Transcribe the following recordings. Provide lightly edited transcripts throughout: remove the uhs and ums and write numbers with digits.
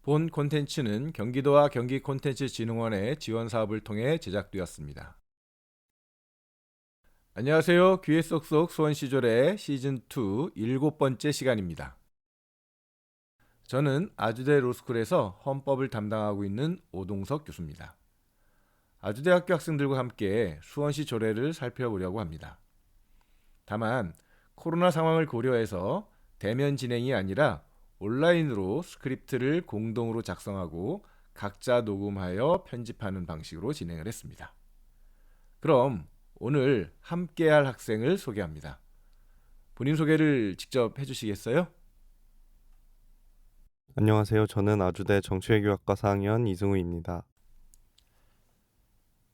본 콘텐츠는 경기도와 경기콘텐츠진흥원의 지원 사업을 통해 제작되었습니다. 안녕하세요. 귀에 쏙쏙 수원시조의 시즌2 7번째 시간입니다. 저는 아주대 로스쿨에서 헌법을 담당하고 있는 오동석 교수입니다. 아주대학교 학생들과 함께 수원시 조례를 살펴보려고 합니다. 다만 코로나 상황을 고려해서 대면 진행이 아니라 온라인으로 스크립트를 공동으로 작성하고 각자 녹음하여 편집하는 방식으로 진행을 했습니다. 그럼 오늘 함께할 학생을 소개합니다. 본인 소개를 직접 해주시겠어요? 안녕하세요. 저는 아주대 정치외교학과 4학년 이승우입니다.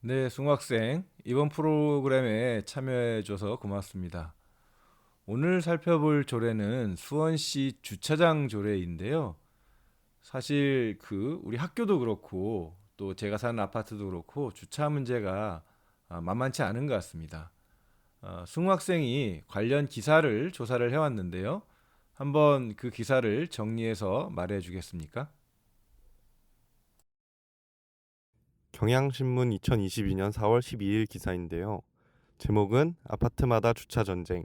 네, 승우 학생. 이번 프로그램에 참여해줘서 고맙습니다. 오늘 살펴볼 조례는 수원시 주차장 조례인데요. 사실 우리 학교도 그렇고 또 제가 사는 아파트도 그렇고 주차 문제가 만만치 않은 것 같습니다. 승우 학생이 관련 기사를 조사를 해왔는데요. 한번 그 기사를 정리해서 말해 주겠습니까? 경향신문 2022년 4월 12일 기사인데요. 제목은 아파트마다 주차 전쟁.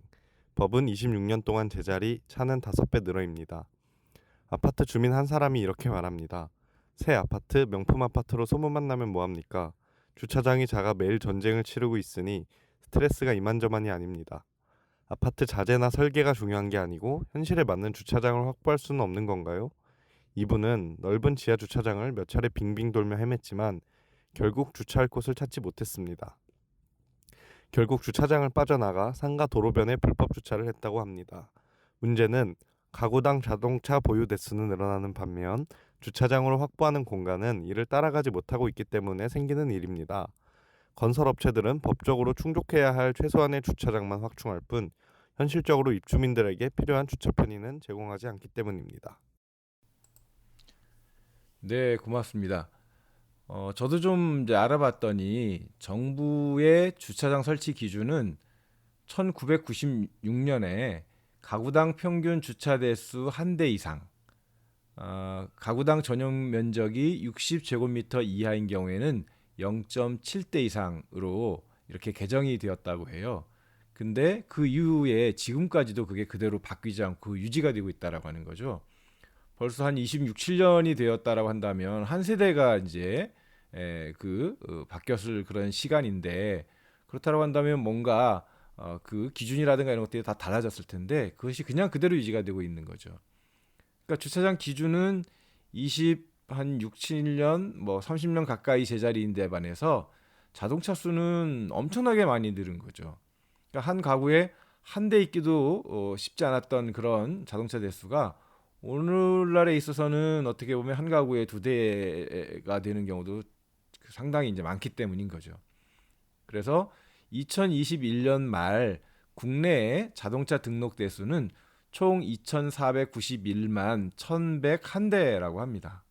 법은 26년 동안 제자리, 차는 5배 늘어입니다. 아파트 주민 한 사람이 이렇게 말합니다. 새 아파트, 명품 아파트로 소문만 나면 뭐합니까? 주차장이 작아 매일 전쟁을 치르고 있으니 스트레스가 이만저만이 아닙니다. 아파트 자재나 설계가 중요한 게 아니고 현실에 맞는 주차장을 확보할 수는 없는 건가요? 이분은 넓은 지하 주차장을 몇 차례 빙빙 돌며 헤맸지만 결국 주차할 곳을 찾지 못했습니다. 결국 주차장을 빠져나가 상가 도로변에 불법 주차를 했다고 합니다. 문제는 가구당 자동차 보유 대수는 늘어나는 반면 주차장으로 확보하는 공간은 이를 따라가지 못하고 있기 때문에 생기는 일입니다. 건설업체들은 법적으로 충족해야 할 최소한의 주차장만 확충할 뿐 현실적으로 입주민들에게 필요한 주차 편의는 제공하지 않기 때문입니다. 네, 고맙습니다. 저도 좀 이제 알아봤더니 정부의 주차장 설치 기준은 1996년에 가구당 평균 주차 대수 한 대 이상, 가구당 전용 면적이 60제곱미터 이하인 경우에는 0.7대 이상으로 이렇게 개정이 되었다고 해요. 근데 그 이후에 지금까지도 그게 그대로 바뀌지 않고 유지가 되고 있다라고 하는 거죠. 벌써 한 26, 7년이 되었다라고 한다면 한 세대가 이제 바뀌었을 그런 시간인데 그렇다고 한다면 뭔가 그 기준이라든가 이런 것들이 다 달라졌을 텐데 그것이 그냥 그대로 유지가 되고 있는 거죠. 그러니까 주차장 기준은 20, 한 6, 7년, 뭐 30년 가까이 제자리인데 반해서 자동차 수는 엄청나게 많이 늘은 거죠. 그러니까 한 가구에 한 대 있기도 쉽지 않았던 그런 자동차 대수가 오늘날에 있어서는 어떻게 보면 한 가구에 두 대가 되는 경우도 상당히 이제 많기 때문인 거죠. 그래서 2021년 말 국내의 자동차 등록 대수는 총 2,491만 1,101대라고 합니다.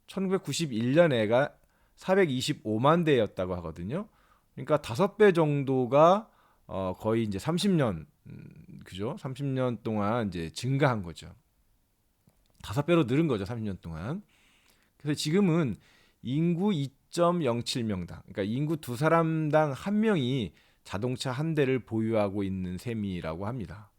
1991년에가 425만 대였다고 하거든요. 그러니까 5배 정도가 거의 이제 30년 그죠? 30년 동안 이제 증가한 거죠. 5배로 늘은 거죠. 30년 동안. 그래서 지금은 인구 2.07명당, 그러니까 인구 두 사람당 한 명이 자동차 한 대를 보유하고 있는 셈이라고 합니다.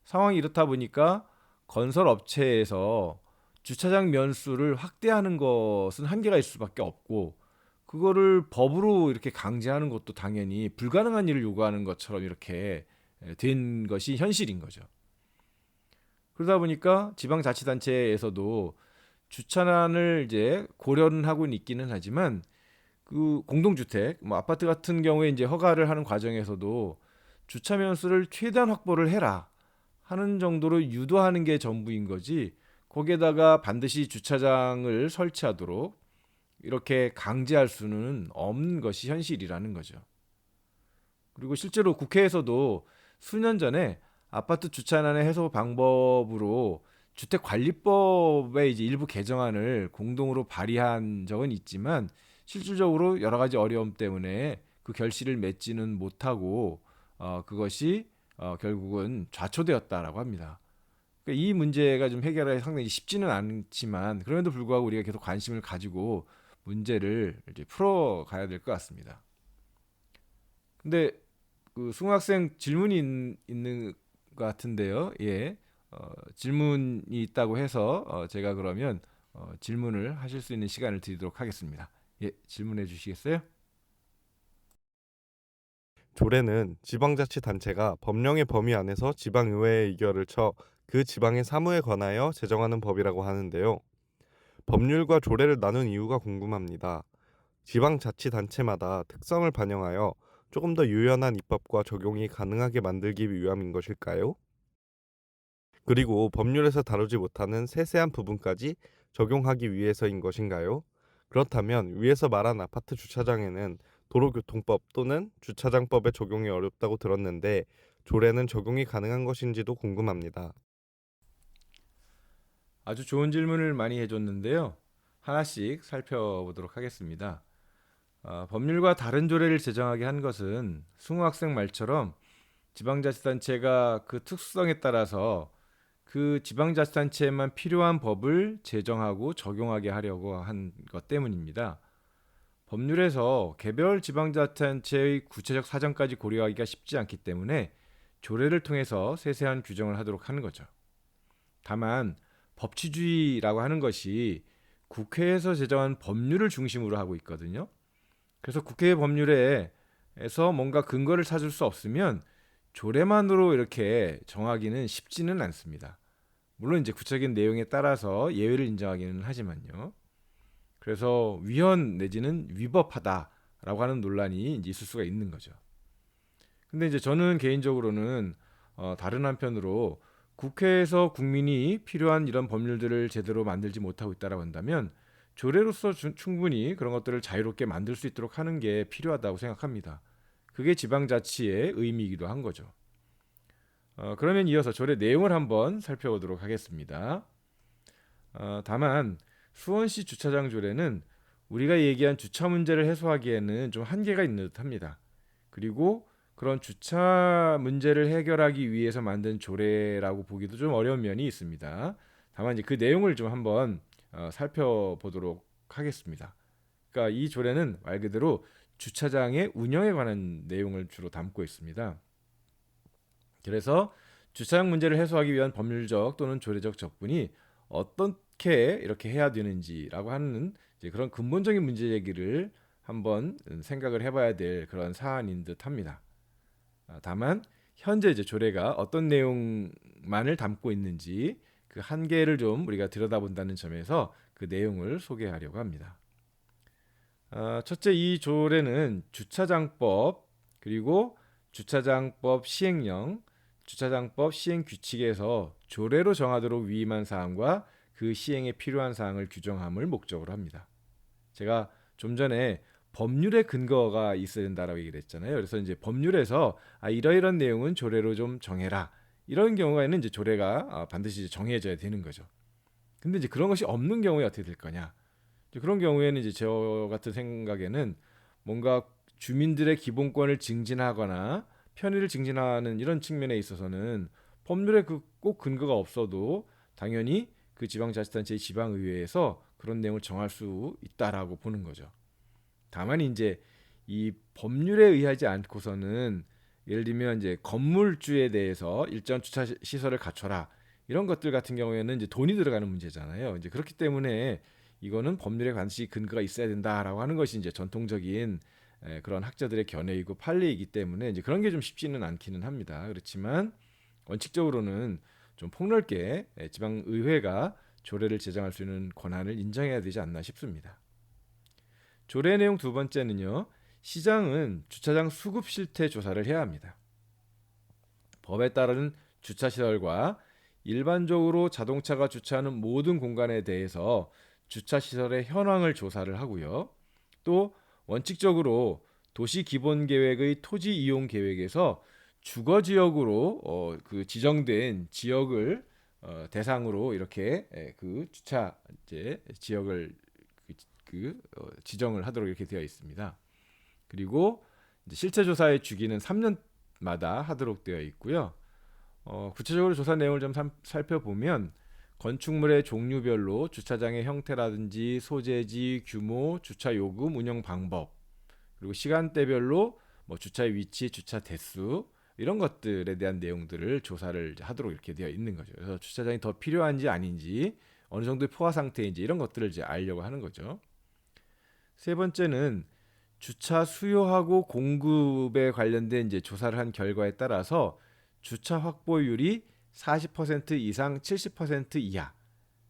상황이 이렇다 보니까 건설 업체에서 주차장 면수를 확대하는 것은 한계가 있을 수밖에 없고 그거를 법으로 이렇게 강제하는 것도 당연히 불가능한 일을 요구하는 것처럼 이렇게 된 것이 현실인 거죠. 그러다 보니까 지방자치단체에서도 주차난을 이제 고려는 하고 있기는 하지만 그 공동주택, 뭐 아파트 같은 경우에 이제 허가를 하는 과정에서도 주차 면수를 최대한 확보를 해라 하는 정도로 유도하는 게 전부인 거지. 거기에다가 반드시 주차장을 설치하도록 이렇게 강제할 수는 없는 것이 현실이라는 거죠. 그리고 실제로 국회에서도 수년 전에 아파트 주차난의 해소 방법으로 주택관리법의 이제 일부 개정안을 공동으로 발의한 적은 있지만 실질적으로 여러 가지 어려움 때문에 그 결실을 맺지는 못하고 그것이 결국은 좌초되었다라고 합니다. 그러니까 이 문제가 좀 해결하기 상당히 쉽지는 않지만 그럼에도 불구하고 우리가 계속 관심을 가지고 문제를 이제 풀어가야 될 것 같습니다. 근데 그 승우 학생 질문이 있는 것 같은데요. 예, 질문이 있다고 해서 제가 그러면 질문을 하실 수 있는 시간을 드리도록 하겠습니다. 예, 질문해 주시겠어요? 조례는 지방자치단체가 법령의 범위 안에서 지방의회의 의결을 쳐 그 지방의 사무에 관하여 제정하는 법이라고 하는데요. 법률과 조례를 나눈 이유가 궁금합니다. 지방자치단체마다 특성을 반영하여 조금 더 유연한 입법과 적용이 가능하게 만들기 위함인 것일까요? 그리고 법률에서 다루지 못하는 세세한 부분까지 적용하기 위해서인 것인가요? 그렇다면 위에서 말한 아파트 주차장에는 도로교통법 또는 주차장법의 적용이 어렵다고 들었는데 조례는 적용이 가능한 것인지도 궁금합니다. 아주 좋은 질문을 많이 해줬는데요. 하나씩 살펴보도록 하겠습니다. 법률과 다른 조례를 제정하게 한 것은 승우 학생 말처럼 지방자치단체가 그 특수성에 따라서 그 지방자치단체에만 필요한 법을 제정하고 적용하게 하려고 한 것 때문입니다. 법률에서 개별 지방자치단체의 구체적 사정까지 고려하기가 쉽지 않기 때문에 조례를 통해서 세세한 규정을 하도록 하는 거죠. 다만 법치주의라고 하는 것이 국회에서 제정한 법률을 중심으로 하고 있거든요. 그래서 국회 법률에서 뭔가 근거를 찾을 수 없으면 조례만으로 이렇게 정하기는 쉽지는 않습니다. 물론 이제 구체적인 내용에 따라서 예외를 인정하기는 하지만요. 그래서 위헌 내지는 위법하다라고 하는 논란이 이제 있을 수가 있는 거죠. 근데 이제 저는 개인적으로는 다른 한편으로 국회에서 국민이 필요한 이런 법률들을 제대로 만들지 못하고 있다라고 한다면 조례로서 충분히 그런 것들을 자유롭게 만들 수 있도록 하는 게 필요하다고 생각합니다. 그게 지방자치의 의미이기도 한 거죠. 그러면 이어서 조례 내용을 한번 살펴보도록 하겠습니다. 다만 수원시 주차장 조례는 우리가 얘기한 주차 문제를 해소하기에는 좀 한계가 있는 듯합니다. 그리고 그런 주차 문제를 해결하기 위해서 만든 조례라고 보기도 좀 어려운 면이 있습니다. 다만 이제 그 내용을 좀 한번 살펴보도록 하겠습니다. 그러니까 이 조례는 말 그대로 주차장의 운영에 관한 내용을 주로 담고 있습니다. 그래서 주차장 문제를 해소하기 위한 법률적 또는 조례적 접근이 어떻게 이렇게 해야 되는지라고 하는 이제 그런 근본적인 문제 제기를 한번 생각을 해봐야 될 그런 사안인 듯합니다. 다만 현재 이제 조례가 어떤 내용만을 담고 있는지 그 한계를 좀 우리가 들여다본다는 점에서 그 내용을 소개하려고 합니다. 첫째, 이 조례는 주차장법 그리고 주차장법 시행령, 주차장법 시행 규칙에서 조례로 정하도록 위임한 사항과 그 시행에 필요한 사항을 규정함을 목적으로 합니다. 제가 좀 전에 법률의 근거가 있어야 된다라고 얘기를 했잖아요. 그래서 이제 법률에서 이러이런 내용은 조례로 좀 정해라. 이런 경우에는 이제 조례가 반드시 이제 정해져야 되는 거죠. 근데 이제 그런 것이 없는 경우에 어떻게 될 거냐? 이제 그런 경우에는 이제 저 같은 생각에는 뭔가 주민들의 기본권을 증진하거나 편의를 증진하는 이런 측면에 있어서는 법률에 그 꼭 근거가 없어도 당연히 그 지방자치단체의 지방의회에서 그런 내용을 정할 수 있다라고 보는 거죠. 다만 이제 이 법률에 의하지 않고서는 예를 들면 이제 건물주에 대해서 일정 주차 시설을 갖춰라 이런 것들 같은 경우에는 이제 돈이 들어가는 문제잖아요. 이제 그렇기 때문에 이거는 법률에 반드시 근거가 있어야 된다라고 하는 것이 이제 전통적인 그런 학자들의 견해이고 판례이기 때문에 이제 그런 게 좀 쉽지는 않기는 합니다. 그렇지만 원칙적으로는 좀 폭넓게 지방 의회가 조례를 제정할 수 있는 권한을 인정해야 되지 않나 싶습니다. 조례 내용 두 번째는요. 시장은 주차장 수급 실태 조사를 해야 합니다. 법에 따른 주차 시설과 일반적으로 자동차가 주차하는 모든 공간에 대해서 주차 시설의 현황을 조사를 하고요. 또 원칙적으로 도시 기본 계획의 토지 이용 계획에서 주거 지역으로 그 지정된 지역을 대상으로 이렇게 그 주차 이제 지역을 지정을 하도록 이렇게 되어 있습니다. 그리고 이제 실체 조사의 주기는 3년마다 하도록 되어 있고요. 구체적으로 조사 내용을 좀 살펴보면 건축물의 종류별로 주차장의 형태라든지 소재지, 규모, 주차 요금, 운영 방법, 그리고 시간대별로 뭐 주차의 위치, 주차 대수 이런 것들에 대한 내용들을 조사를 하도록 이렇게 되어 있는 거죠. 그래서 주차장이 더 필요한지 아닌지 어느 정도의 포화 상태인지 이런 것들을 이제 알려고 하는 거죠. 세 번째는 주차 수요하고 공급에 관련된 이제 조사를 한 결과에 따라서 주차 확보율이 40% 이상 70% 이하,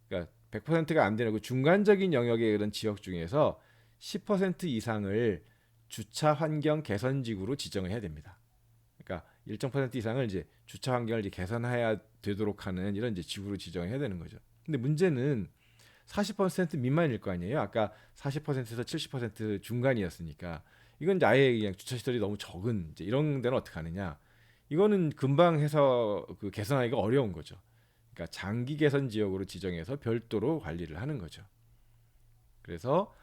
그러니까 100%가 안 되는 그 중간적인 영역의 그런 지역 중에서 10% 이상을 주차 환경 개선 지구로 지정을 해야 됩니다. 그러니까 일정 퍼센트 이상을 이제 주차 환경을 이제 개선해야 되도록 하는 이런 이제 지구로 지정해야 되는 거죠. 근데 문제는 40% 미만일 거 아니에요. 아까 40%에서 70% 중간이었으니까 이건 이제 아예 그냥 주차 시설이 너무 적은 이제 이런 데는 어떻게 하느냐? 이거는 금방 해서 그 개선하기가 어려운 거죠. 그러니까 장기 개선 지역으로 지정해서 별도로 관리를 하는 거죠. 그래서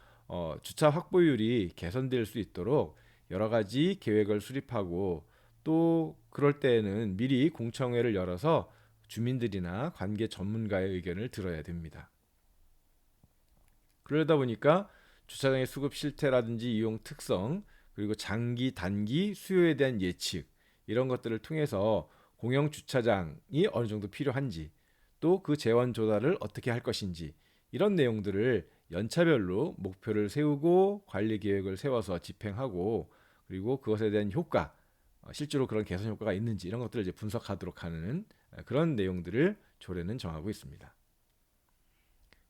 주차 확보율이 개선될 수 있도록 여러 가지 계획을 수립하고 또 그럴 때에는 미리 공청회를 열어서 주민들이나 관계 전문가의 의견을 들어야 됩니다. 그러다 보니까 주차장의 수급 실태라든지 이용 특성, 그리고 장기, 단기 수요에 대한 예측 이런 것들을 통해서 공영 주차장이 어느 정도 필요한지 또 그 재원 조달을 어떻게 할 것인지 이런 내용들을 연차별로 목표를 세우고 관리 계획을 세워서 집행하고 그리고 그것에 대한 효과, 실제로 그런 개선 효과가 있는지 이런 것들을 이제 분석하도록 하는 그런 내용들을 조례는 정하고 있습니다.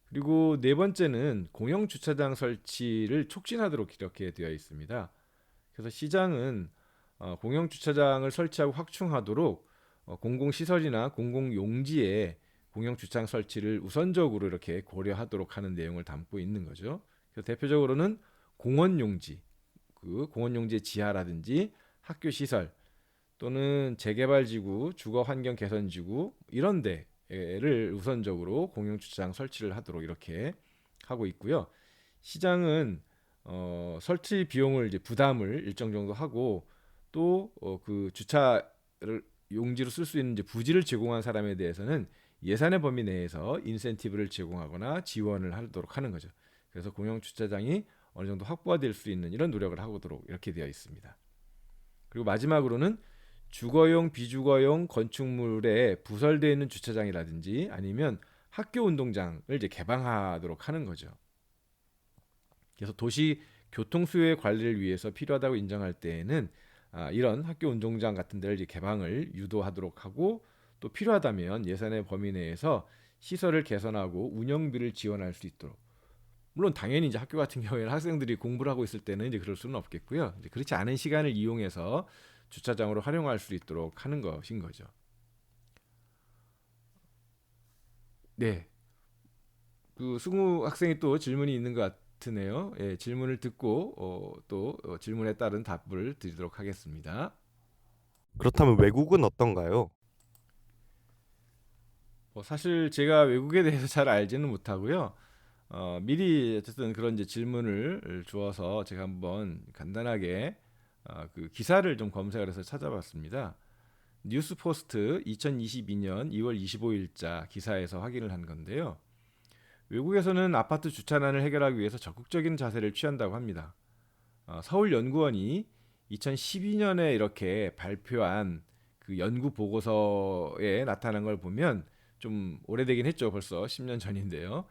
그리고 네 번째는 공영 주차장 설치를 촉진하도록 이렇게 되어 있습니다. 그래서 시장은 공영 주차장을 설치하고 확충하도록 공공시설이나 공공용지에 공영 주차장 설치를 우선적으로 이렇게 고려하도록 하는 내용을 담고 있는 거죠. 그래서 대표적으로는 공원용지, 그 공원용지의 지하라든지 학교 시설 또는 재개발지구, 주거환경개선지구 이런 데를 우선적으로 공영주차장 설치를 하도록 이렇게 하고 있고요. 시장은 설치 비용을 이제 부담을 일정 정도 하고 또 그 주차를 용지로 쓸 수 있는 이제 부지를 제공한 사람에 대해서는 예산의 범위 내에서 인센티브를 제공하거나 지원을 하도록 하는 거죠. 그래서 공영 주차장이 어느 정도 확보가 될 수 있는 이런 노력을 하도록 이렇게 되어 있습니다. 그리고 마지막으로는 주거용, 비주거용 건축물에 부설되어 있는 주차장이라든지 아니면 학교 운동장을 이제 개방하도록 하는 거죠. 그래서 도시 교통 수요의 관리를 위해서 필요하다고 인정할 때에는 이런 학교 운동장 같은 데를 이제 개방을 유도하도록 하고 또 필요하다면 예산의 범위 내에서 시설을 개선하고 운영비를 지원할 수 있도록. 물론 당연히 이제 학교 같은 경우에는 학생들이 공부를 하고 있을 때는 이제 그럴 수는 없겠고요. 이제 그렇지 않은 시간을 이용해서 주차장으로 활용할 수 있도록 하는 것인 거죠. 네, 그 승우 학생이 또 질문이 있는 것 같으네요. 예, 질문을 듣고 또 질문에 따른 답을 드리도록 하겠습니다. 그렇다면 외국은 어떤가요? 사실 제가 외국에 대해서 잘 알지는 못하고요. 미리 어쨌든 그런 이제 질문을 주어서 제가 한번 간단하게 그 기사를 좀 검색을 해서 찾아봤습니다. 뉴스포스트 2022년 2월 25일자 기사에서 확인을 한 건데요. 외국에서는 아파트 주차난을 해결하기 위해서 적극적인 자세를 취한다고 합니다. 서울연구원이 2012년에 이렇게 발표한 그 연구 보고서에 나타난 걸 보면 좀 오래되긴 했죠. 벌써 10년 전인데요.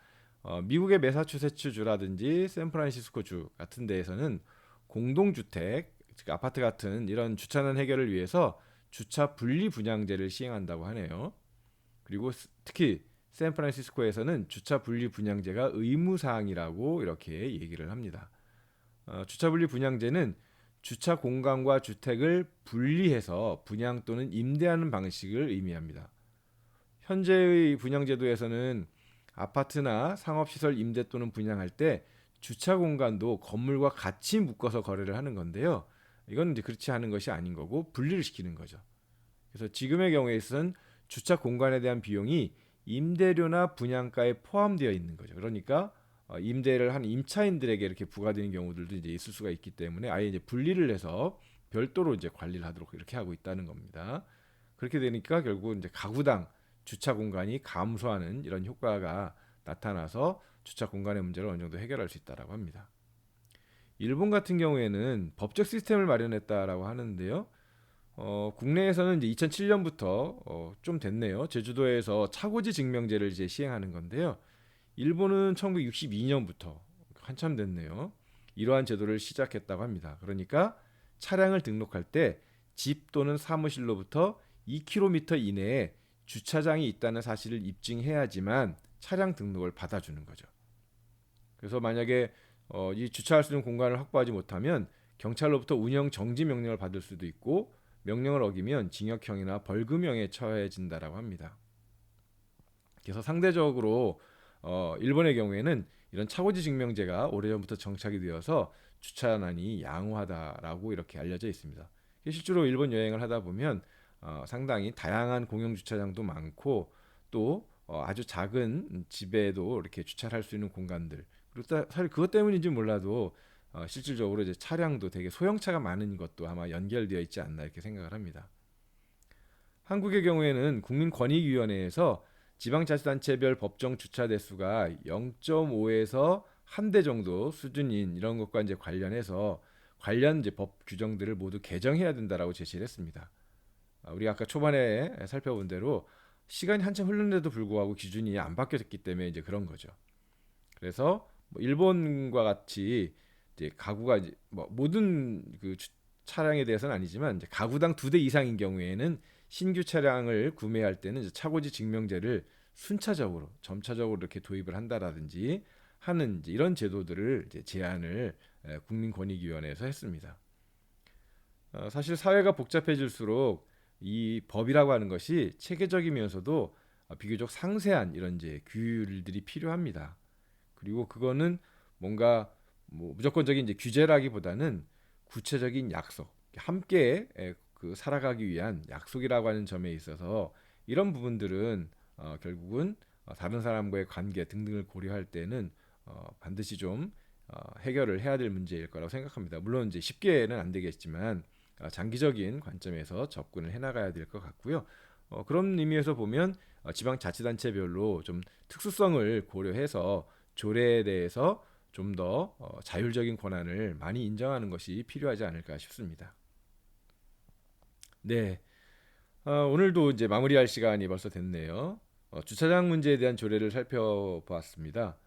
미국의 매사추세츠주라든지 샌프란시스코주 같은 데에서는 공동주택, 즉 아파트 같은 이런 주차난 해결을 위해서 주차 분리 분양제를 시행한다고 하네요. 그리고 특히 샌프란시스코에서는 주차 분리 분양제가 의무 사항이라고 이렇게 얘기를 합니다. 주차 분리 분양제는 주차 공간과 주택을 분리해서 분양 또는 임대하는 방식을 의미합니다. 현재의 분양제도에서는 아파트나 상업시설 임대 또는 분양할 때 주차 공간도 건물과 같이 묶어서 거래를 하는 건데요. 이건 이제 그렇지 않은 것이 아닌 거고 분리를 시키는 거죠. 그래서 지금의 경우에선 주차 공간에 대한 비용이 임대료나 분양가에 포함되어 있는 거죠. 그러니까 임대를 한 임차인들에게 이렇게 부과되는 경우들도 이제 있을 수가 있기 때문에 아예 이제 분리를 해서 별도로 이제 관리를 하도록 이렇게 하고 있다는 겁니다. 그렇게 되니까 결국 이제 가구당 주차 공간이 감소하는 이런 효과가 나타나서 주차 공간의 문제를 어느 정도 해결할 수 있다라고 합니다. 일본 같은 경우에는 법적 시스템을 마련했다라고 하는데요. 국내에서는 이제 2007년부터 좀 됐네요. 제주도에서 차고지 증명제를 이제 시행하는 건데요. 일본은 1962년부터 한참 됐네요. 이러한 제도를 시작했다고 합니다. 그러니까 차량을 등록할 때 집 또는 사무실로부터 2km 이내에 주차장이 있다는 사실을 입증해야지만 차량 등록을 받아주는 거죠. 그래서 만약에 이 주차할 수 있는 공간을 확보하지 못하면 경찰로부터 운영 정지 명령을 받을 수도 있고 명령을 어기면 징역형이나 벌금형에 처해진다라고 합니다. 그래서 상대적으로 일본의 경우에는 이런 차고지 증명제가 오래전부터 정착이 되어서 주차난이 양호하다라고 이렇게 알려져 있습니다. 실제로 일본 여행을 하다 보면 상당히 다양한 공영 주차장도 많고 또 아주 작은 집에도 이렇게 주차를 할 수 있는 공간들 그리고 사실 그것 때문인지 몰라도 실질적으로 이제 차량도 되게 소형차가 많은 것도 아마 연결되어 있지 않나 이렇게 생각을 합니다. 한국의 경우에는 국민권익위원회에서 지방자치단체별 법정 주차 대수가 0.5에서 1대 정도 수준인 이런 것과 이제 관련해서 관련 이제 법 규정들을 모두 개정해야 된다라고 제시를 했습니다. 우리 아까 초반에 살펴본 대로 시간이 한참 흐르는데도 불구하고 기준이 안 바뀌었기 때문에 이제 그런 거죠. 그래서 뭐 일본과 같이 이제 가구가 이제 뭐 모든 그 차량에 대해서는 아니지만 이제 가구당 2대 이상인 경우에는 신규 차량을 구매할 때는 이제 차고지 증명제를 순차적으로 점차적으로 이렇게 도입을 한다라든지 하는 이제 이런 제도들을 이제 제안을 국민권익위원회에서 했습니다. 사실 사회가 복잡해질수록 이 법이라고 하는 것이 체계적이면서도 비교적 상세한 이런 이제 규율들이 필요합니다. 그리고 그거는 뭔가 뭐 무조건적인 이제 규제라기보다는 구체적인 약속, 함께 그 살아가기 위한 약속이라고 하는 점에 있어서 이런 부분들은 결국은 다른 사람과의 관계 등등을 고려할 때는 반드시 좀 해결을 해야 될 문제일 거라고 생각합니다. 물론 이제 쉽게는 안 되겠지만 장기적인 관점에서 접근을 해나가야 될 것 같고요. 그런 의미에서 보면 지방자치단체별로 좀 특수성을 고려해서 조례에 대해서 좀 더 자율적인 권한을 많이 인정하는 것이 필요하지 않을까 싶습니다. 네, 오늘도 이제 마무리할 시간이 벌써 됐네요. 주차장 문제에 대한 조례를 살펴보았습니다.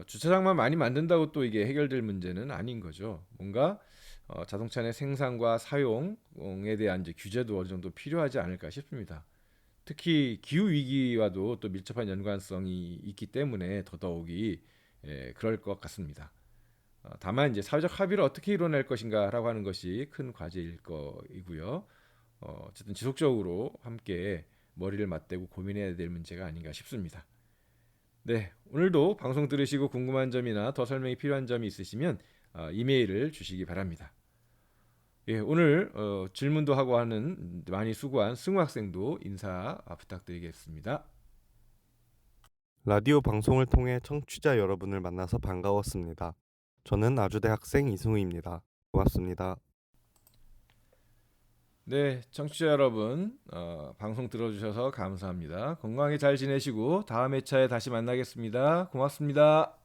주차장만 많이 만든다고 또 이게 해결될 문제는 아닌 거죠. 뭔가 자동차 내 생산과 사용에 대한 이제 규제도 어느 정도 필요하지 않을까 싶습니다. 특히 기후 위기와도 또 밀접한 연관성이 있기 때문에 더더욱이 그럴 것 같습니다. 다만 이제 사회적 합의를 어떻게 이뤄낼 것인가라고 하는 것이 큰 과제일 거이고요. 어쨌든 지속적으로 함께 머리를 맞대고 고민해야 될 문제가 아닌가 싶습니다. 네, 오늘도 방송 들으시고 궁금한 점이나 더 설명이 필요한 점이 있으시면 이메일을 주시기 바랍니다. 예, 오늘 질문도 하고 하는 많이 수고한 승우 학생도 인사 부탁드리겠습니다. 라디오 방송을 통해 청취자 여러분을 만나서 반가웠습니다. 저는 아주대 학생 이승우입니다. 고맙습니다. 네, 청취자 여러분, 방송 들어주셔서 감사합니다. 건강하게 잘 지내시고 다음 회차에 다시 만나겠습니다. 고맙습니다.